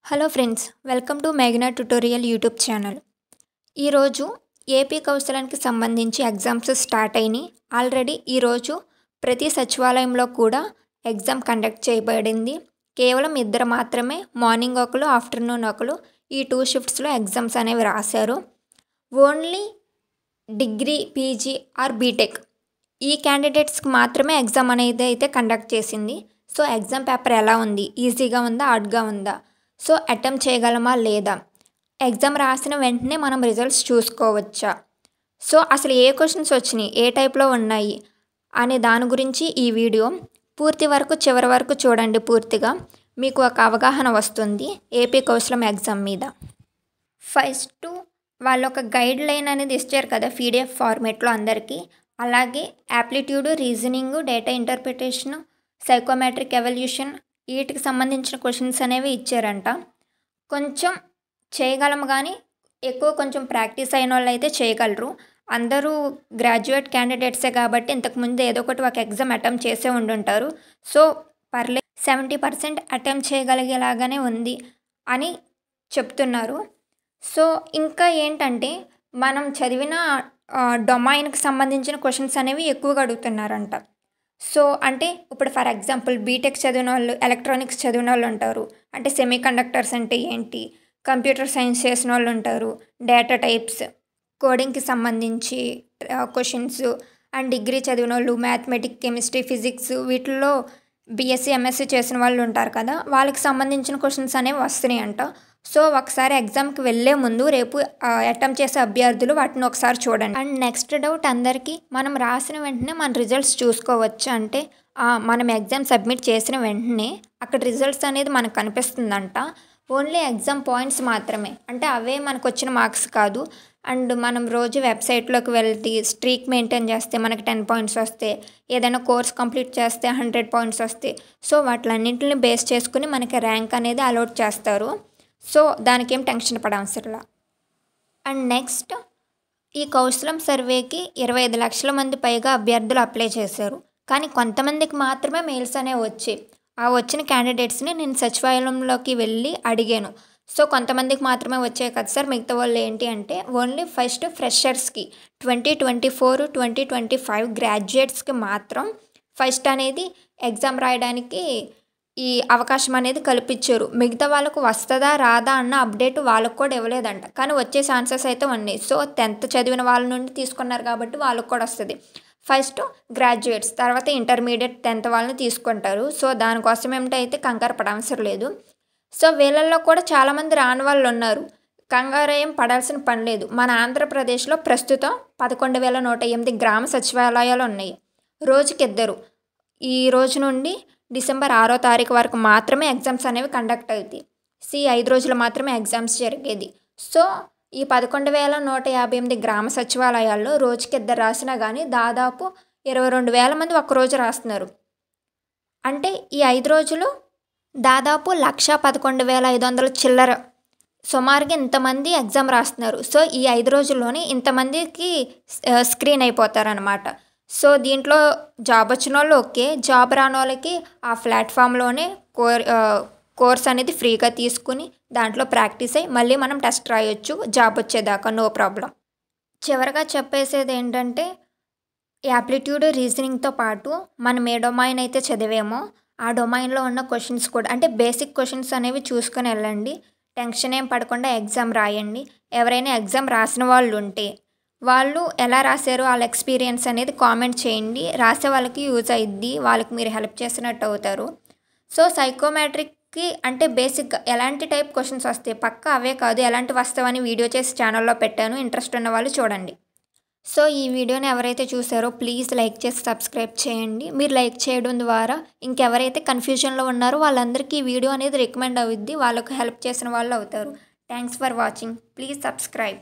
Hello friends, welcome to మేఘనా tutorial YouTube channel. ఈరోజు AP కౌన్సిలింగ్కి సంబంధించి ఎగ్జామ్స్ స్టార్ట్ అయినాయి. ఆల్రెడీ ఈరోజు ప్రతి సచివాలయంలో కూడా ఎగ్జామ్ కండక్ట్ చేయబడింది. కేవలం ఇద్దరు మాత్రమే మార్నింగ్ ఒకరు, ఆఫ్టర్నూన్ ఒకరు, ఈ 2 షిఫ్ట్స్లో ఎగ్జామ్స్ అనేవి రాశారు. Only degree, PG or BTech ఈ క్యాండిడేట్స్కి మాత్రమే ఎగ్జామ్ అనేది అయితే కండక్ట్ చేసింది. సో ఎగ్జామ్ పేపర్ ఎలా ఉంది, ఈజీగా ఉందా, హార్డ్గా ఉందా, సో అటెంప్ట్ చేయగలమా లేదా, ఎగ్జామ్ రాసిన వెంటనే మనం రిజల్ట్స్ చూసుకోవచ్చా, సో అసలు ఏ క్వశ్చన్స్ వచ్చినాయి, ఏ టైప్లో ఉన్నాయి అనే దాని గురించి ఈ వీడియో పూర్తి వరకు చివరి వరకు చూడండి. పూర్తిగా మీకు ఒక అవగాహన వస్తుంది ఏపీ కౌన్సిలింగ్ ఎగ్జామ్ మీద. ఫస్ట్ వాళ్ళు ఒక గైడ్ లైన్ అనేది ఇచ్చారు కదా పీడిఎఫ్ ఫార్మేట్లో అందరికీ. అలాగే aptitude, reasoning, data interpretation, psychometric evaluation వీటికి సంబంధించిన క్వశ్చన్స్ అనేవి ఇచ్చారంట. కొంచెం చేయగలము, కానీ ఎక్కువ కొంచెం ప్రాక్టీస్ అయిన వాళ్ళు అయితే చేయగలరు. అందరూ గ్రాడ్యుయేట్ క్యాండిడేట్సే కాబట్టి ఇంతకుముందు ఏదో ఒకటి ఒక ఎగ్జామ్ అటెంప్ట్ చేసే ఉండుంటారు. సో పర్లేదు, 70% అటెంప్ట్ చేయగలిగేలాగానే ఉంది అని చెప్తున్నారు. సో ఇంకా ఏంటంటే మనం చదివిన డొమైన్కి సంబంధించిన క్వశ్చన్స్ అనేవి ఎక్కువగా అడుగుతున్నారంట. సో అంటే ఇప్పుడు ఫర్ ఎగ్జాంపుల్ బీటెక్ చదివిన వాళ్ళు, ఎలక్ట్రానిక్స్ చదివిన వాళ్ళు ఉంటారు, అంటే సెమీ కండక్టర్స్ అంటే ఏంటి, కంప్యూటర్ సైన్స్ చేసిన వాళ్ళు ఉంటారు, డేటా టైప్స్, కోడింగ్కి సంబంధించి క్వశ్చన్స్, అండ్ డిగ్రీ చదివిన వాళ్ళు మ్యాథమెటిక్స్, కెమిస్ట్రీ, ఫిజిక్స్ వీటిల్లో బీఎస్సీ, ఎంఎస్సీ చేసిన వాళ్ళు ఉంటారు కదా, వాళ్ళకి సంబంధించిన క్వశ్చన్స్ అనేవి వస్తున్నాయి అంట. సో ఒకసారి ఎగ్జామ్కి వెళ్ళే ముందు రేపు అటెంప్ట్ చేసే అభ్యర్థులు వాటిని ఒకసారి చూడండి. అండ్ నెక్స్ట్ డౌట్ అందరికీ, మనం రాసిన వెంటనే మన రిజల్ట్స్ చూసుకోవచ్చు అంటే మనం ఎగ్జామ్ సబ్మిట్ చేసిన వెంటనే అక్కడ రిజల్ట్స్ అనేది మనకు కనిపిస్తుందంట. ఓన్లీ ఎగ్జామ్ పాయింట్స్ మాత్రమే, అంటే అవే మనకు వచ్చిన మార్క్స్ కాదు. అండ్ మనం రోజు వెబ్సైట్లోకి వెళ్తే స్ట్రీక్ మెయింటైన్ చేస్తే మనకి 10 పాయింట్స్ వస్తాయి, ఏదైనా కోర్స్ కంప్లీట్ చేస్తే 100 పాయింట్స్ వస్తాయి. సో వాటిలన్నింటిని బేస్ చేసుకుని మనకి ర్యాంక్ అనేది అలాట్ చేస్తారు. సో దానికేం టెన్షన్ పడవసరంలా. అండ్ నెక్స్ట్ ఈ కౌన్సిలింగ్ సర్వేకి 25 లక్షల మంది పైగా అభ్యర్థులు అప్లై చేశారు. కానీ కొంతమందికి మాత్రమే మెయిల్స్ అనేవి వచ్చాయి. ఆ వచ్చిన క్యాండిడేట్స్ని నేను సచివాలయంలోకి వెళ్ళి అడిగాను. సో కొంతమందికి మాత్రమే వచ్చాయి కదా సార్, మిగతా వాళ్ళు ఏంటి అంటే ఓన్లీ ఫస్ట్ ఫ్రెషర్స్కి 2024, 2025 గ్రాడ్యుయేట్స్కి మాత్రం ఫస్ట్ అనేది ఎగ్జామ్ రాయడానికి ఈ అవకాశం అనేది కల్పించారు. మిగతా వాళ్ళకు వస్తుందా రాదా అన్న అప్డేట్ వాళ్ళకు కూడా ఇవ్వలేదంట, కానీ వచ్చే ఛాన్సెస్ అయితే ఉన్నాయి. సో 10th చదివిన వాళ్ళ నుండి తీసుకున్నారు కాబట్టి వాళ్ళకు కూడా వస్తుంది. ఫస్ట్ గ్రాడ్యుయేట్స్, తర్వాత ఇంటర్మీడియట్ 10th వాళ్ళని తీసుకుంటారు. సో దానికోసం ఏమిటైతే కంగారు పడవసరం లేదు. సో వీళ్ళల్లో కూడా చాలామంది రాని వాళ్ళు ఉన్నారు, కంగారు ఏం పడాల్సిన పని లేదు. మన ఆంధ్రప్రదేశ్లో ప్రస్తుతం 11,108 గ్రామ సచివాలయాలు ఉన్నాయి. రోజుకి 2. ఈ రోజు నుండి డిసెంబర్ 6వ తారీఖు వరకు మాత్రమే ఎగ్జామ్స్ అనేవి కండక్ట్ అవుతాయి. 5 రోజులు మాత్రమే ఎగ్జామ్స్ జరిగేది. సో ఈ 11,158 గ్రామ సచివాలయాల్లో రోజుకి 2 రాసినా కానీ దాదాపు 22,000 మంది ఒక్కరోజు రాస్తున్నారు. అంటే ఈ 5 రోజులు దాదాపు 1,11,500 చిల్లర, సుమారుగా ఇంతమంది ఎగ్జామ్ రాస్తున్నారు. సో ఈ 5 రోజుల్లోనే ఇంతమందికి స్క్రీన్ అయిపోతారనమాట. సో దీంట్లో జాబ్ వచ్చిన వాళ్ళు ఓకే, జాబ్ రాని వాళ్ళకి ఆ ప్లాట్ఫామ్లోనే కోర్స్ అనేది ఫ్రీగా తీసుకుని దాంట్లో ప్రాక్టీస్ అయ్యి మళ్ళీ మనం టెస్ట్ రాయొచ్చు జాబ్ వచ్చేదాకా, నో ప్రాబ్లం. చివరిగా చెప్పేసేది ఏంటంటే యాప్లిట్యూడ్, రీజనింగ్తో పాటు మనం ఏ డొమైన్ అయితే చదివామో ఆ డొమైన్లో ఉన్న క్వశ్చన్స్ కూడా, అంటే బేసిక్ క్వశ్చన్స్ అనేవి చూసుకొని వెళ్ళండి. టెన్షన్ ఏం పడకుండా ఎగ్జామ్ రాయండి. ఎవరైనా ఎగ్జామ్ రాసిన వాళ్ళు ఉంటే వాళ్ళు ఎలా రాశారో వాళ్ళ ఎక్స్పీరియన్స్ అనేది కామెంట్ చేయండి. రాసే వాళ్ళకి యూజ్ అయ్యిద్ది, వాళ్ళకి మీరు హెల్ప్ చేసినట్టు అవుతారు. సో సైకోమెట్రిక్కి అంటే బేసిక్గా ఎలాంటి టైప్ క్వశ్చన్స్ వస్తాయి, పక్కా అవే కాదు ఎలాంటి వస్తావని వీడియో చేసి ఛానల్లో పెట్టాను, ఇంట్రెస్ట్ ఉన్న వాళ్ళు చూడండి. సో ఈ వీడియోని ఎవరైతే చూసారో ప్లీజ్ లైక్ చేసి సబ్స్క్రైబ్ చేయండి. మీరు లైక్ చేయడం ద్వారా ఇంకెవరైతే కన్ఫ్యూజన్లో ఉన్నారో వాళ్ళందరికీ ఈ వీడియో అనేది రికమెండ్ అవుద్ది, వాళ్ళకు హెల్ప్ చేసిన వాళ్ళు అవుతారు. Thanks for watching. Please subscribe.